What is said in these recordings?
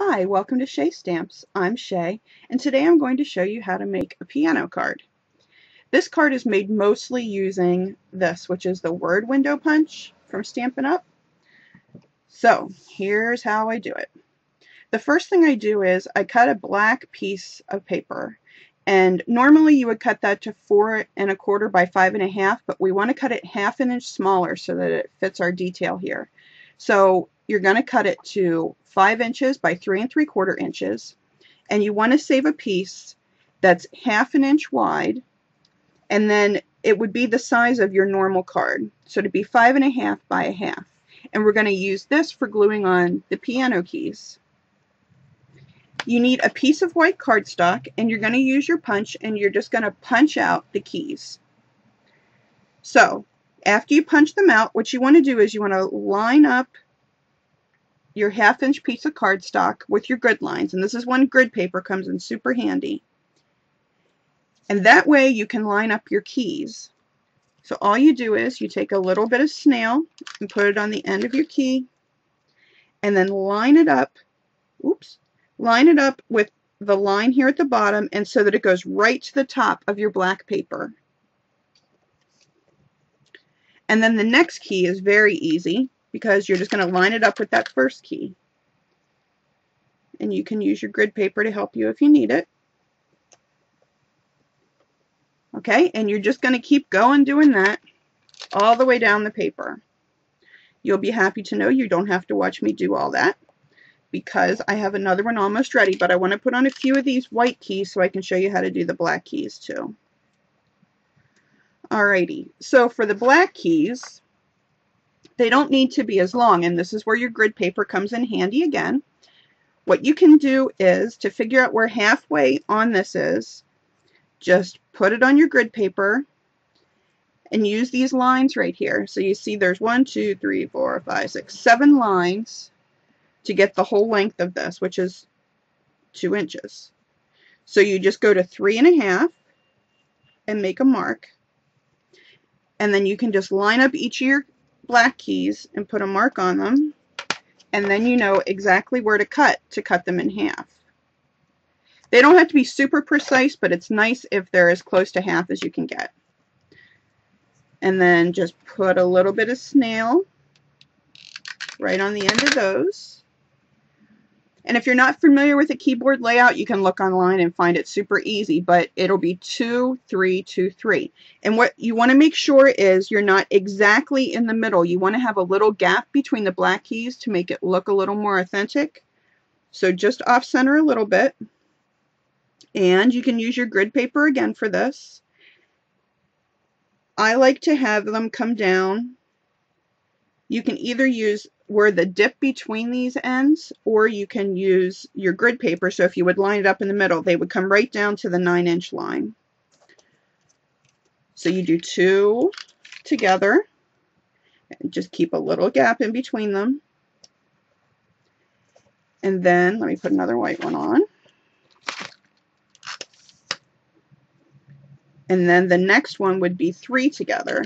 Hi, welcome to Shay Stamps. I'm Shay, and today I'm going to show you how to make a piano card. This card is made mostly using this, which is the word window punch from Stampin' Up. So here's how I do it. The first thing I do is I cut a black piece of paper, and normally you would cut that to 4 1/4 by 5 1/2, but we want to cut it 1/2 inch smaller so that it fits our detail here. So you're going to cut it to 5 inches by 3 3/4 inches, and you want to save a piece that's 1/2 inch wide, and then it would be the size of your normal card, so to be 5 1/2 by 1/2. And we're going to use this for gluing on the piano keys. You need a piece of white cardstock, and you're going to use your punch, and you're just going to punch out the keys. So after you punch them out, what you want to do is you want to line up your 1/2 inch piece of cardstock with your grid lines, and this is when grid paper comes in super handy. And that way you can line up your keys. So all you do is you take a little bit of snail and put it on the end of your key, and then line it up. Line it up with the line here at the bottom, and so that it goes right to the top of your black paper. And then the next key is very easy, because you're just going to line it up with that first key. And you can use your grid paper to help you if you need it. Okay, and you're just going to keep going doing that all the way down the paper. You'll be happy to know you don't have to watch me do all that, because I have another one almost ready, but I want to put on a few of these white keys so I can show you how to do the black keys too. Alrighty, so for the black keys, they don't need to be as long, and this is where your grid paper comes in handy again. What you can do is, to figure out where halfway on this is, just put it on your grid paper and use these lines right here. So you see there's 1, 2, 3, 4, 5, 6, 7 lines to get the whole length of this, which is 2 inches. So you just go to 3 1/2 and make a mark, and then you can just line up each of your black keys and put a mark on them, and then you know exactly where to cut them in half. They don't have to be super precise, but it's nice if they're as close to half as you can get. And then just put a little bit of snail right on the end of those. And if you're not familiar with the keyboard layout, you can look online and find it super easy, but it'll be 2, 3, 2, 3. And what you want to make sure is you're not exactly in the middle. You want to have a little gap between the black keys to make it look a little more authentic. So just off center a little bit. And you can use your grid paper again for this. I like to have them come down. You can either use where the dip between these ends, or you can use your grid paper, so if you would line it up in the middle, they would come right down to the 9 inch line. So you do 2 together, and just keep a little gap in between them. And then, let me put another white one on. And then the next one would be 3 together.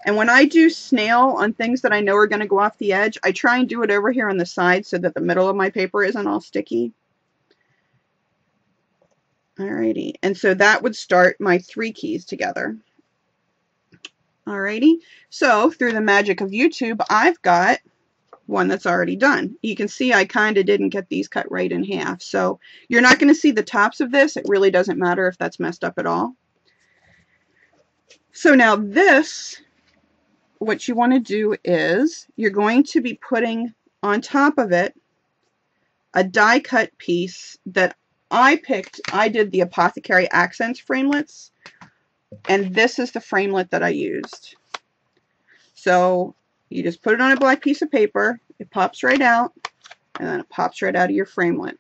And when I do snail on things that I know are going to go off the edge, I try and do it over here on the side so that the middle of my paper isn't all sticky. Alrighty, and so that would start my 3 keys together. Alrighty, so through the magic of YouTube, I've got one that's already done. You can see I kind of didn't get these cut right in half, so you're not going to see the tops of this. It really doesn't matter if that's messed up at all. So now this, what you want to do is you're going to be putting on top of it a die cut piece that I picked. I did the Apothecary Accents Framelits, and this is the framelit that I used. So you just put it on a black piece of paper, it pops right out, and then it pops right out of your framelit.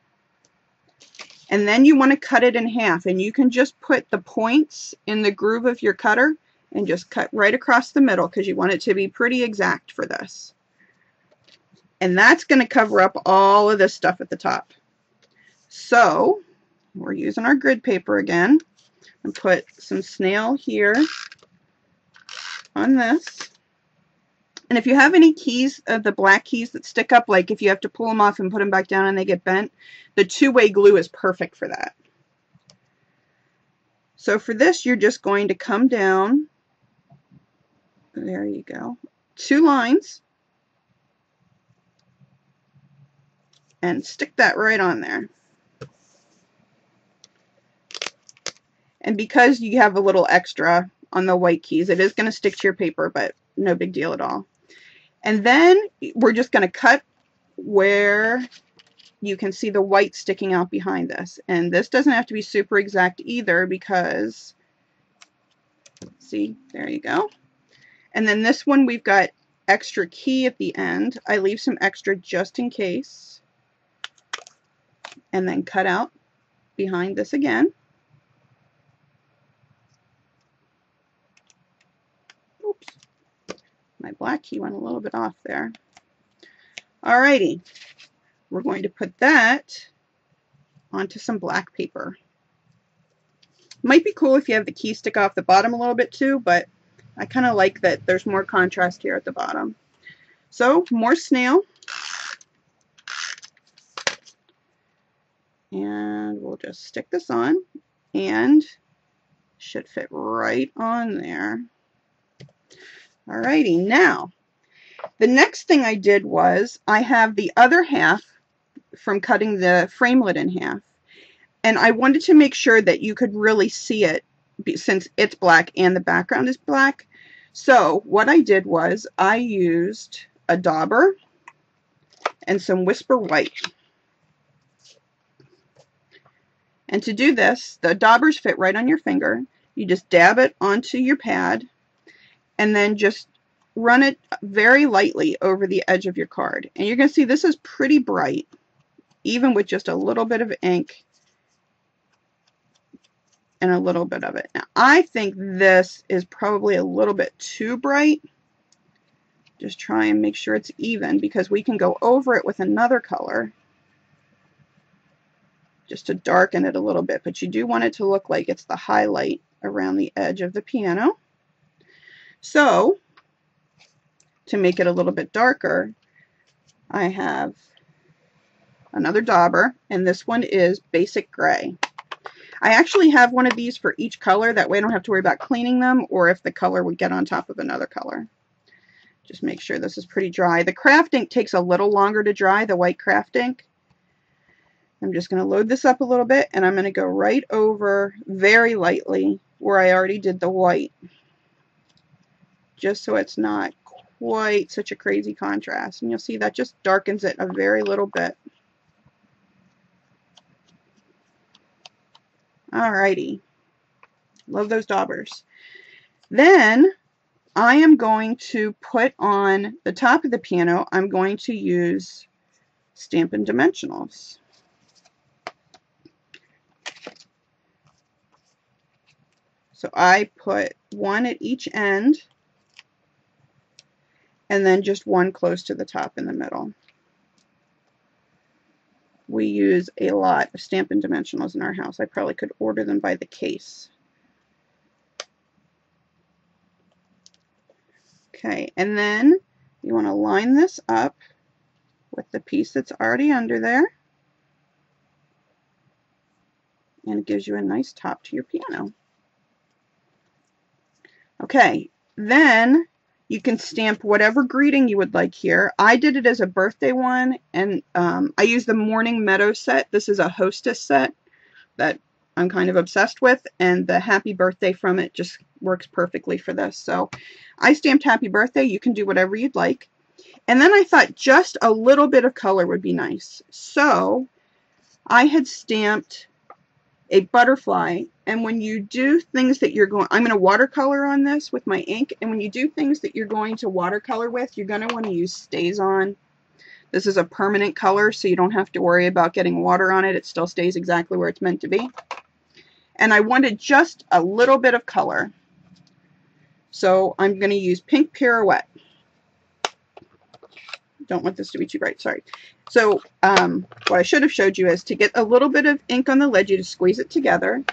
And then you want to cut it in half, and you can just put the points in the groove of your cutter and just cut right across the middle, because you want it to be pretty exact for this. And that's going to cover up all of this stuff at the top. So we're using our grid paper again, and put some snail here on this. And if you have any keys, the black keys that stick up, like if you have to pull them off and put them back down and they get bent, the two-way glue is perfect for that. So for this, you're just going to come down, there you go, 2 lines, and stick that right on there. And because you have a little extra on the white keys, it is going to stick to your paper, but no big deal at all. And then we're just going to cut where you can see the white sticking out behind this. And this doesn't have to be super exact either because, see, there you go. And then this one, we've got extra key at the end. I leave some extra just in case. And then cut out behind this again. Oops. My black key went a little bit off there. Alrighty. We're going to put that onto some black paper. Might be cool if you have the key stick off the bottom a little bit too, but I kind of like that there's more contrast here at the bottom. So more snail. And we'll just stick this on and should fit right on there. Alrighty, now the next thing I did was I have the other half from cutting the framelit in half, and I wanted to make sure that you could really see it since it's black and the background is black. So what I did was I used a dauber and some Whisper White. And to do this, the daubers fit right on your finger. You just dab it onto your pad and then just run it very lightly over the edge of your card. And you're going to see this is pretty bright, even with just a little bit of ink and a little bit of it. Now, I think this is probably a little bit too bright. Just try and make sure it's even, because we can go over it with another color just to darken it a little bit, but you do want it to look like it's the highlight around the edge of the piano. So to make it a little bit darker, I have another dauber, and this one is basic gray. I actually have one of these for each color, that way I don't have to worry about cleaning them or if the color would get on top of another color. Just make sure this is pretty dry. The craft ink takes a little longer to dry, the white craft ink. I'm just going to load this up a little bit, and I'm going to go right over very lightly where I already did the white, just so it's not quite such a crazy contrast. And you'll see that just darkens it a very little bit. Alrighty, love those daubers. Then I am going to put on the top of the piano, I'm going to use Stampin' Dimensionals. So I put one at each end, and then just one close to the top in the middle. We use a lot of Stampin' Dimensionals in our house. I probably could order them by the case. Okay, and then you want to line this up with the piece that's already under there, and it gives you a nice top to your piano. Okay, then you can stamp whatever greeting you would like here. I did it as a birthday one, and I used the Morning Meadow set. This is a hostess set that I'm kind of obsessed with, and the happy birthday from it just works perfectly for this. So I stamped happy birthday. You can do whatever you'd like. And then I thought just a little bit of color would be nice. So I had stamped a butterfly, and when you do things that you're going, I'm going to watercolor on this with my ink, and when you do things that you're going to watercolor with, you're going to want to use Stays On. This is a permanent color, so you don't have to worry about getting water on it. It still stays exactly where it's meant to be. And I wanted just a little bit of color, so I'm going to use pink Pirouette. Don't want this to be too bright, sorry. So what I should have showed you is to get a little bit of ink on the lid, you just squeeze it together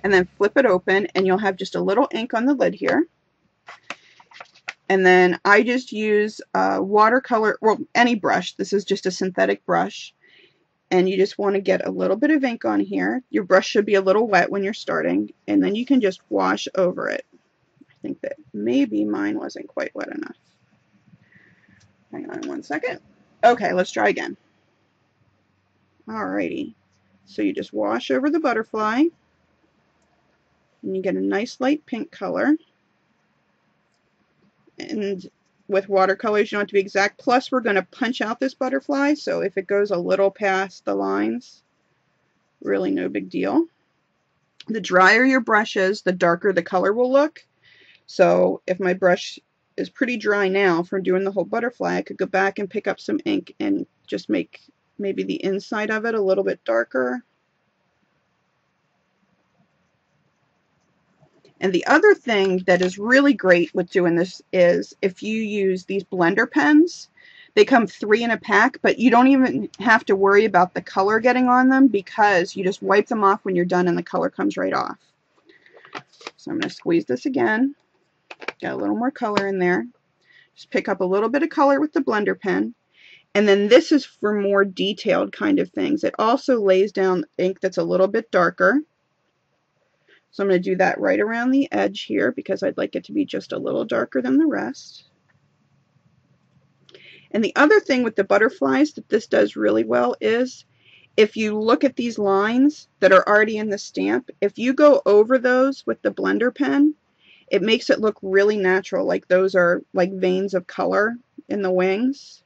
and then flip it open, and you'll have just a little ink on the lid here. And then I just use watercolor, well, any brush. This is just a synthetic brush. And you just want to get a little bit of ink on here. Your brush should be a little wet when you're starting. And then you can just wash over it. I think that maybe mine wasn't quite wet enough. Hang on one second. Okay, let's try again. Alrighty. So you just wash over the butterfly. And you get a nice light pink color. And with watercolors, you don't have to be exact. Plus, we're going to punch out this butterfly, so if it goes a little past the lines, really no big deal. The drier your brush is, the darker the color will look. So if my brush is pretty dry now from doing the whole butterfly, I could go back and pick up some ink and just make maybe the inside of it a little bit darker. And the other thing that is really great with doing this is if you use these blender pens, they come 3 in a pack, but you don't even have to worry about the color getting on them because you just wipe them off when you're done and the color comes right off. So I'm going to squeeze this again, get a little more color in there. Just pick up a little bit of color with the blender pen. And then this is for more detailed kind of things. It also lays down ink that's a little bit darker. So I'm going to do that right around the edge here because I'd like it to be just a little darker than the rest. And the other thing with the butterflies that this does really well is if you look at these lines that are already in the stamp, if you go over those with the blender pen, it makes it look really natural, like those are like veins of color in the wings.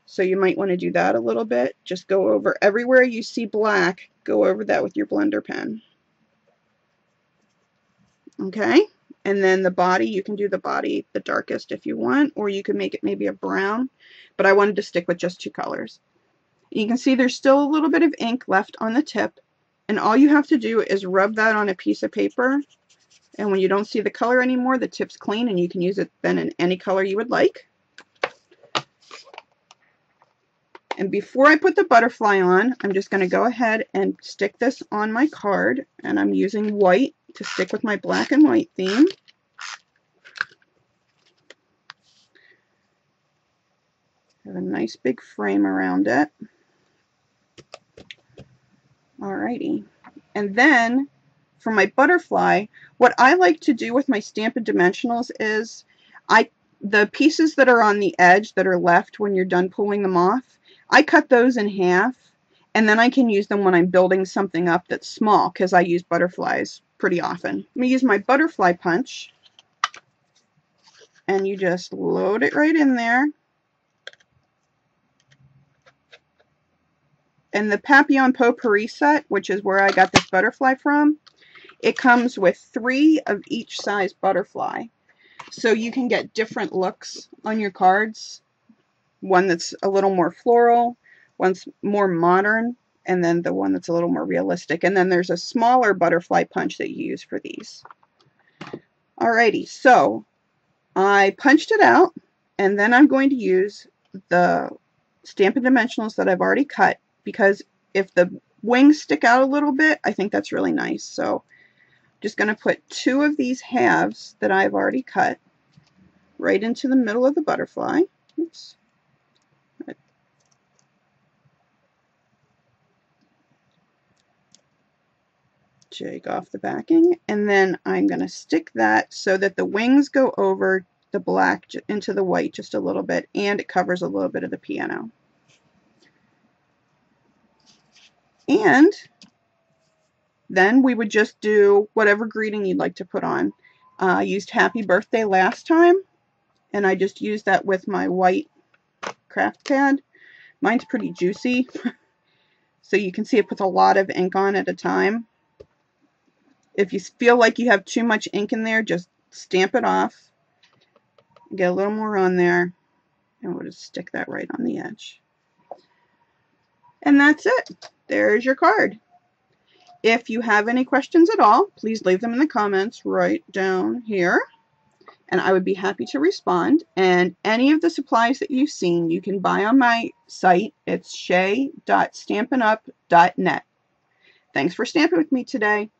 So you might want to do that a little bit. Just go over everywhere you see black, go over that with your blender pen. Okay, and then the body, you can do the body the darkest if you want, or you can make it maybe a brown, but I wanted to stick with just 2 colors. You can see there's still a little bit of ink left on the tip, and all you have to do is rub that on a piece of paper, and when you don't see the color anymore, the tip's clean, and you can use it then in any color you would like. And before I put the butterfly on, I'm just going to go ahead and stick this on my card, and I'm using white to stick with my black and white theme. Have a nice big frame around it. Alrighty. And then for my butterfly, what I like to do with my Stampin' Dimensionals is the pieces that are on the edge that are left when you're done pulling them off, I cut those in half, and then I can use them when I'm building something up that's small because I use butterflies pretty often. Let me use my butterfly punch, and you just load it right in there. And the Papillon Poutpourri set, which is where I got this butterfly from, it comes with 3 of each size butterfly. So you can get different looks on your cards. One that's a little more floral, one's more modern, and then the one that's a little more realistic. And then there's a smaller butterfly punch that you use for these. Alrighty, so I punched it out, and then I'm going to use the Stampin' Dimensionals that I've already cut, because if the wings stick out a little bit, I think that's really nice. So I'm just going to put 2 of these halves that I've already cut right into the middle of the butterfly. Oops. Take off the backing, and then I'm going to stick that so that the wings go over the black into the white just a little bit, and it covers a little bit of the piano. And then we would just do whatever greeting you'd like to put on. I used Happy Birthday last time, and I just used that with my white craft pad. Mine's pretty juicy, so you can see it puts a lot of ink on at a time. If you feel like you have too much ink in there, just stamp it off. Get a little more on there, and we'll just stick that right on the edge. And that's it. There's your card. If you have any questions at all, please leave them in the comments right down here, and I would be happy to respond. And any of the supplies that you've seen, you can buy on my site. It's shay.stampinup.net. Thanks for stamping with me today.